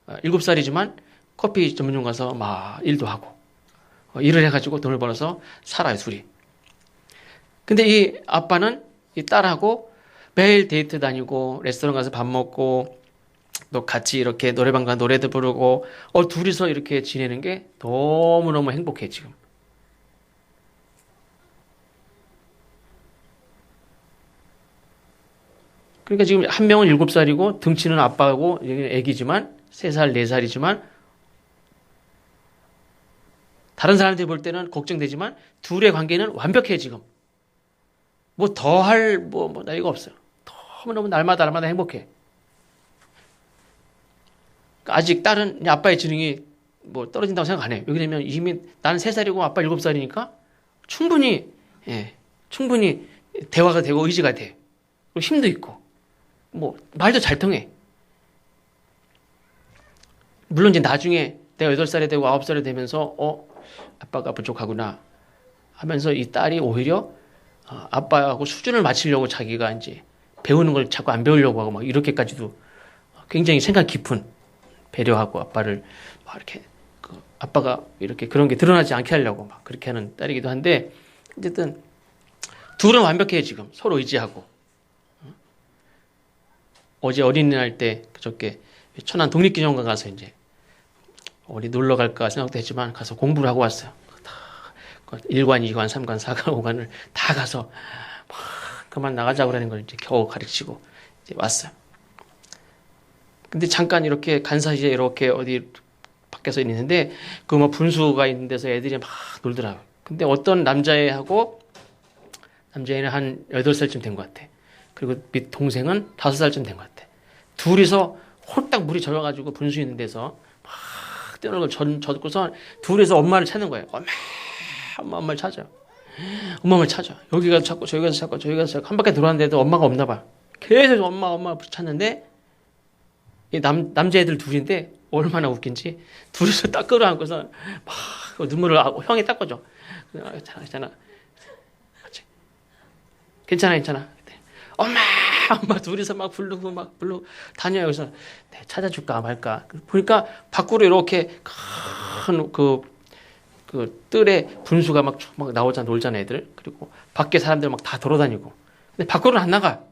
7살이지만 커피 전문점 가서 막 일도 하고 일을 해가지고 돈을 벌어서 살아요, 둘이. 근데 이 아빠는 이 딸하고 매일 데이트 다니고 레스토랑 가서 밥 먹고 또 같이 이렇게 노래방 가서 노래도 부르고 둘이서 이렇게 지내는 게 너무너무 행복해, 지금. 그러니까 지금 한 명은 7살이고 등치는 아빠하고 애기지만 3살, 4살이지만 다른 사람들이 볼 때는 걱정되지만 둘의 관계는 완벽해, 지금. 뭐 더 할 나이가 없어요. 너무너무 날마다 행복해. 아직 딸은 아빠의 지능이 뭐 떨어진다고 생각 안 해요. 왜냐면 이미 나는 3살이고 아빠 7살이니까 충분히 대화가 되고 의지가 돼. 그리고 힘도 있고. 뭐 말도 잘 통해. 물론 이제 나중에 내가 8살이 되고 9살이 되면서 아빠가 부족하구나 하면서 이 딸이 오히려 아빠하고 수준을 맞추려고 자기가 이제 배우는 걸 자꾸 안 배우려고 하고 막 이렇게까지도 굉장히 생각 깊은, 배려하고 아빠를 막 이렇게 아빠가 이렇게 그런 게 드러나지 않게 하려고 막 그렇게 하는 딸이기도 한데, 어쨌든 둘은 완벽해요, 지금. 서로 의지하고. 어제 어린이날 때 그저께 천안 독립기념관 가서 이제 어디 놀러 갈까 생각도 했지만 가서 공부를 하고 왔어요. 1관, 2관, 3관, 4관, 5관을 다 가서 막 그만 나가자고 그러는 걸 이제 겨우 가르치고 이제 왔어요. 근데 잠깐 이렇게 간 사이에 이렇게 어디 밖에서 있는데 그 뭐 분수가 있는 데서 애들이 막 놀더라고요. 근데 어떤 남자애는 한 8살쯤 된 것 같아. 그리고 밑 동생은 5살쯤 된 것 같아. 둘이서 홀딱 물이 젖어가지고 분수 있는 데서 막 뛰어놀고 젖고서 둘이서 엄마를 찾는 거예요. 엄마를 찾아요. 엄마를 찾아. 여기 가서 찾고 저기 가서 찾고 저기 가서 찾고 한 바퀴 돌았는데도 엄마가 없나 봐. 계속 엄마 찾는데 이 남자애들 둘인데 얼마나 웃긴지 둘이서 딱 끌어안고서 막 눈물을 형이 닦아줘. 괜찮아. 엄마 둘이서 막 부르고 다녀요. 그래서 찾아줄까 말까. 보니까 밖으로 이렇게 큰 그 뜰에 분수가 막 놀잖아, 애들. 그리고 밖에 사람들 막 다 돌아다니고. 근데 밖으로는 안 나가.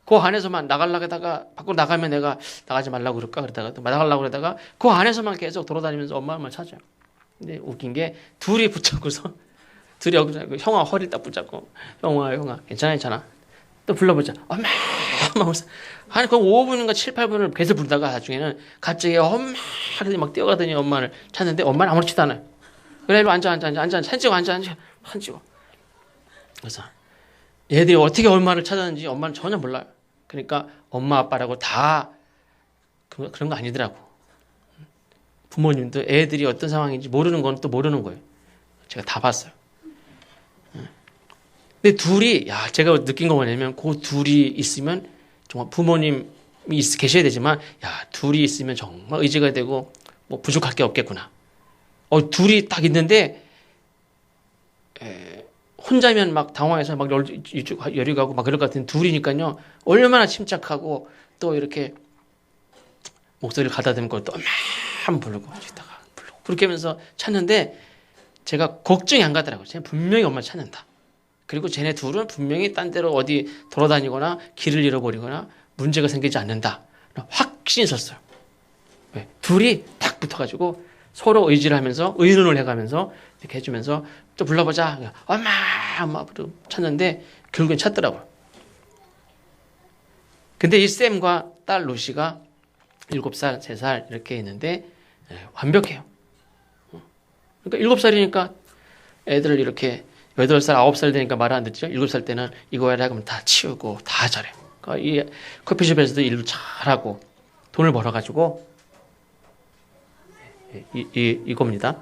그 안에서만 나가려고 하다가, 밖으로 나가면 내가 나가지 말라고 그럴까? 그러다가, 또 나가려고 그러다가, 그 안에서만 계속 돌아다니면서 엄마를 찾아요. 근데 웃긴 게, 둘이 붙잡고서, 둘이 여기서 형아 허리 딱 붙잡고, 형아, 괜찮아. 또 불러보자. 엄마. 한, 5분인가 7, 8분을 계속 부르다가 나중에는 갑자기 엄마. 하더니 막 뛰어가더니 엄마를 찾는데 엄마는 아무렇지도 않아요. 그래, 이리 앉아. 사진 찍어. 그래서, 얘들이 어떻게 엄마를 찾았는지 엄마는 전혀 몰라요. 그러니까 엄마 아빠라고 다 그런 거 아니더라고. 부모님도 애들이 어떤 상황인지 모르는 건 또 모르는 거예요. 제가 다 봤어요. 근데 제가 느낀 거 뭐냐면 그 둘이 있으면 정말 부모님이 계셔야 되지만 둘이 있으면 정말 의지가 되고 뭐 부족할 게 없겠구나. 둘이 딱 있는데 혼자면 막 당황해서 막 열이 가고 막 그럴 것 같은 둘이니까요. 얼마나 침착하고 또 이렇게 목소리를 가다듬고 또 엄마 부르고 그렇게 하면서 찾는데 제가 걱정이 안 가더라고요. 쟤는 분명히 엄마 찾는다. 그리고 쟤네 둘은 분명히 딴 데로 어디 돌아다니거나 길을 잃어버리거나 문제가 생기지 않는다. 확신이 있었어요. 왜? 둘이 딱 붙어가지고 서로 의지를 하면서 의논을 해가면서 이렇게 해주면서 또 불러보자. 엄마 찾는데 결국엔 찾더라고요. 근데 이 샘과 딸 루시가 7살, 3살 이렇게 있는데 완벽해요. 그러니까 7살이니까 애들 이렇게 8살, 9살 되니까 말 안 듣죠. 7살 때는 이거 해라 하면 다 치우고 다 잘해. 그러니까 이 커피숍에서도 일도 잘하고 돈을 벌어가지고 이겁니다.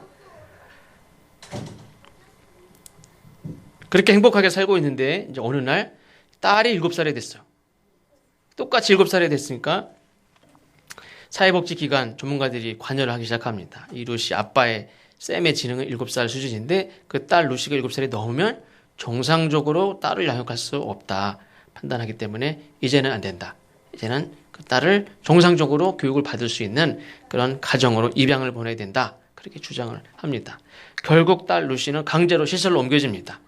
그렇게 행복하게 살고 있는데 이제 어느 날 딸이 7살이 됐어요. 똑같이 7살이 됐으니까 사회복지기관 전문가들이 관여를 하기 시작합니다. 이 루시 아빠의 샘의 지능은 7살 수준인데 그 딸 루시가 7살이 넘으면 정상적으로 딸을 양육할 수 없다 판단하기 때문에 이제는 안 된다. 이제는 그 딸을 정상적으로 교육을 받을 수 있는 그런 가정으로 입양을 보내야 된다. 그렇게 주장을 합니다. 결국 딸 루시는 강제로 시설로 옮겨집니다.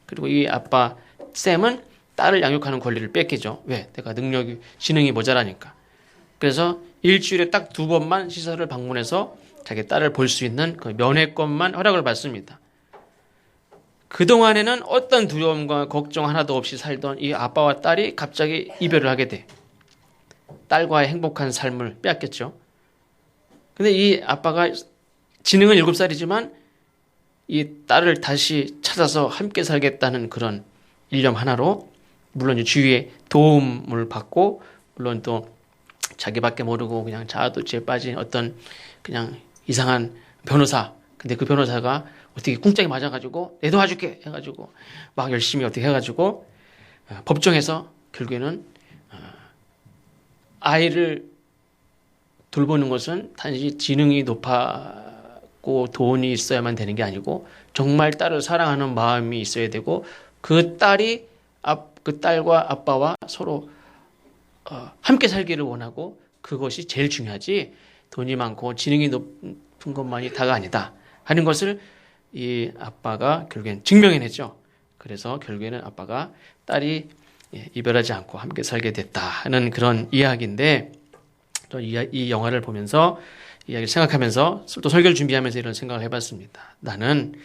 그리고 이 아빠 샘은 딸을 양육하는 권리를 뺏기죠. 왜? 내가 능력이, 지능이 모자라니까. 그래서 일주일에 딱 2번만 시설을 방문해서 자기 딸을 볼 수 있는 그 면회권만 허락을 받습니다. 그동안에는 어떤 두려움과 걱정 하나도 없이 살던 이 아빠와 딸이 갑자기 이별을 하게 돼. 딸과의 행복한 삶을 빼앗겼죠. 근데 이 아빠가 지능은 7살이지만 이 딸을 다시 찾아서 함께 살겠다는 그런 일념 하나로 물론 주위의 도움을 받고 물론 또 자기밖에 모르고 그냥 자아도취에 빠진 어떤 그냥 이상한 변호사. 근데 그 변호사가 어떻게 꿍짝이 맞아가지고 내 도와줄게 해가지고 막 열심히 어떻게 해가지고 법정에서 결국에는 아이를 돌보는 것은 단지 지능이 높고 돈이 있어야만 되는 게 아니고 정말 딸을 사랑하는 마음이 있어야 되고 그 딸과 아빠와 서로 함께 살기를 원하고 그것이 제일 중요하지 돈이 많고 지능이 높은 것만이 다가 아니다 하는 것을 이 아빠가 결국엔 증명해냈죠. 그래서 결국에는 아빠가 딸이 이별하지 않고 함께 살게 됐다 하는 그런 이야기인데 또 이 영화를 보면서 이야기를 생각하면서 또 설교를 준비하면서 이런 생각을 해봤습니다. 나는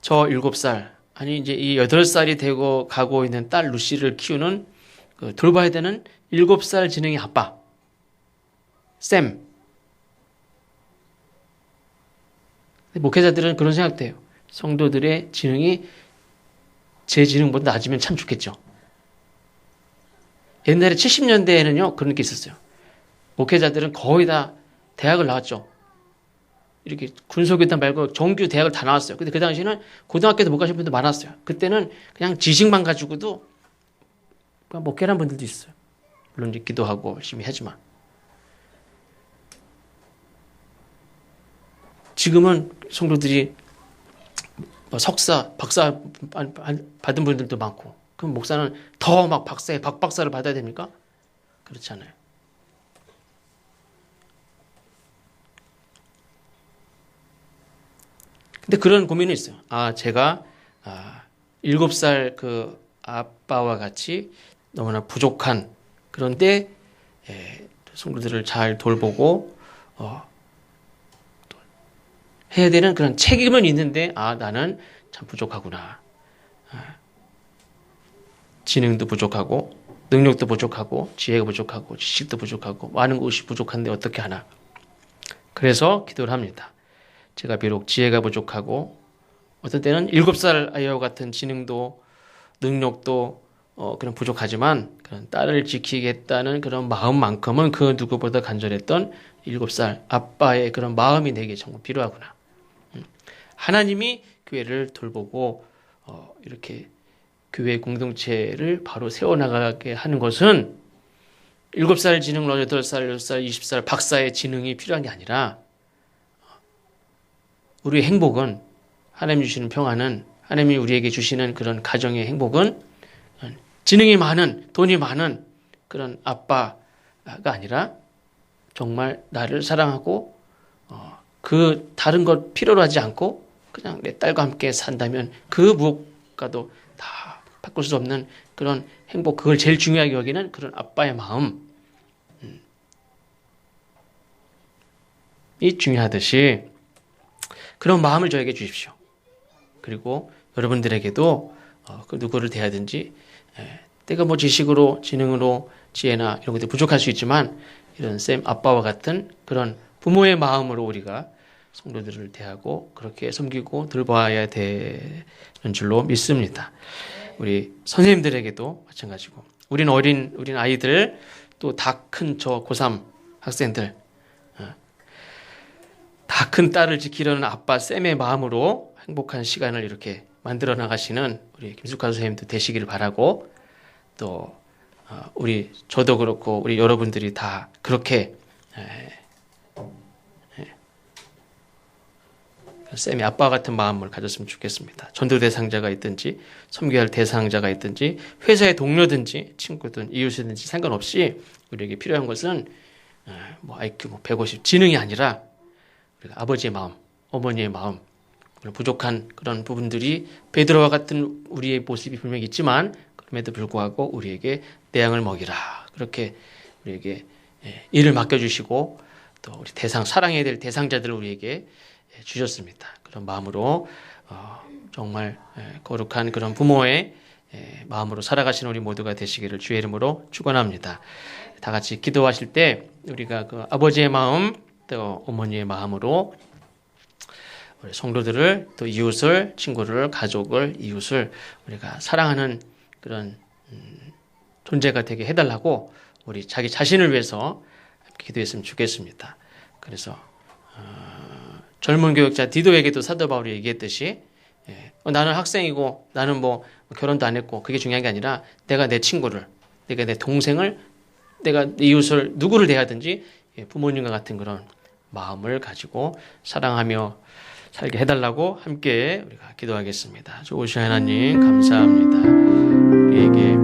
저 7살 아니 이제 이 8살이 되고 가고 있는 딸 루시를 키우는 돌봐야 되는 7살 지능의 아빠 샘. 목회자들은 그런 생각도 해요. 성도들의 지능이 제 지능보다 낮으면 참 좋겠죠. 옛날에 70년대에는요 그런 게 있었어요. 목회자들은 거의 다 대학을 나왔죠. 이렇게 군소교단 말고 정규 대학을 다 나왔어요. 근데 그 당시에는 고등학교도 못 가신 분들 많았어요. 그때는 그냥 지식만 가지고도 그냥 목회라는 분들도 있어요. 물론 이제 기도하고 열심히 하지만. 지금은 성도들이 석사, 박사 받은 분들도 많고 그럼 목사는 더 막 박박사를 받아야 됩니까? 그렇지 않아요. 근데 그런 고민이 있어요. 제가 7살 그 아빠와 같이 너무나 부족한 그런데 성도들을 잘 돌보고 해야 되는 그런 책임은 있는데 나는 참 부족하구나. 지능도 부족하고 능력도 부족하고 지혜가 부족하고 지식도 부족하고 많은 것이 부족한데 어떻게 하나. 그래서 기도를 합니다. 제가 비록 지혜가 부족하고 어떤 때는 7살 아이와 같은 지능도 능력도 그런 부족하지만 그런 딸을 지키겠다는 그런 마음만큼은 그 누구보다 간절했던 7살 아빠의 그런 마음이 내게 정말 필요하구나. 하나님이 교회를 돌보고 이렇게 교회 공동체를 바로 세워나가게 하는 것은 7살 지능, 8살, 6살, 20살 박사의 지능이 필요한 게 아니라 우리의 행복은 하나님 주시는 평안은 하나님이 우리에게 주시는 그런 가정의 행복은 지능이 많은 돈이 많은 그런 아빠가 아니라 정말 나를 사랑하고 그 다른 것 필요로 하지 않고 그냥 내 딸과 함께 산다면 그 무엇과도 다 바꿀 수 없는 그런 행복 그걸 제일 중요하게 여기는 그런 아빠의 마음이 중요하듯이 그런 마음을 저에게 주십시오. 그리고 여러분들에게도 그 누구를 대하든지 내가 뭐 지식으로, 지능으로, 지혜나 이런 것들이 부족할 수 있지만 이런 쌤, 아빠와 같은 그런 부모의 마음으로 우리가 성도들을 대하고 그렇게 섬기고 돌봐야 되는 줄로 믿습니다. 우리 선생님들에게도 마찬가지고 우린 어린 아이들 또 다 큰 저 고3 학생들 다 큰 딸을 지키려는 아빠 쌤의 마음으로 행복한 시간을 이렇게 만들어 나가시는 우리 김숙환 선생님도 되시기를 바라고 또 저도 그렇고 우리 여러분들이 다 그렇게 쌤의 아빠 같은 마음을 가졌으면 좋겠습니다. 전도 대상자가 있든지 섬겨야 할 대상자가 있든지 회사의 동료든지 친구든 이웃이든지 상관없이 우리에게 필요한 것은 뭐 IQ 150 지능이 아니라 우리가 아버지의 마음, 어머니의 마음 부족한 그런 부분들이 베드로와 같은 우리의 모습이 분명히 있지만 그럼에도 불구하고 우리에게 내 양을 먹이라 그렇게 우리에게 일을 맡겨주시고 또 우리 사랑해야 될 대상자들을 우리에게 주셨습니다. 그런 마음으로 정말 거룩한 그런 부모의 마음으로 살아가시는 우리 모두가 되시기를 주의 이름으로 축원합니다. 다 같이 기도하실 때 우리가 그 아버지의 마음 또 어머니의 마음으로 우리 성도들을 또 이웃을 친구를 가족을 이웃을 우리가 사랑하는 그런 존재가 되게 해달라고 우리 자기 자신을 위해서 기도했으면 좋겠습니다. 그래서 젊은 교역자 디도에게도 사도 바울이 얘기했듯이 나는 학생이고 나는 뭐 결혼도 안 했고 그게 중요한 게 아니라 내가 내 친구를 내가 내 동생을 내가 내 이웃을 누구를 대하든지 부모님과 같은 그런 마음을 가지고 사랑하며 살게 해달라고 함께 우리가 기도하겠습니다. 좋으신 하나님 감사합니다. 우리에게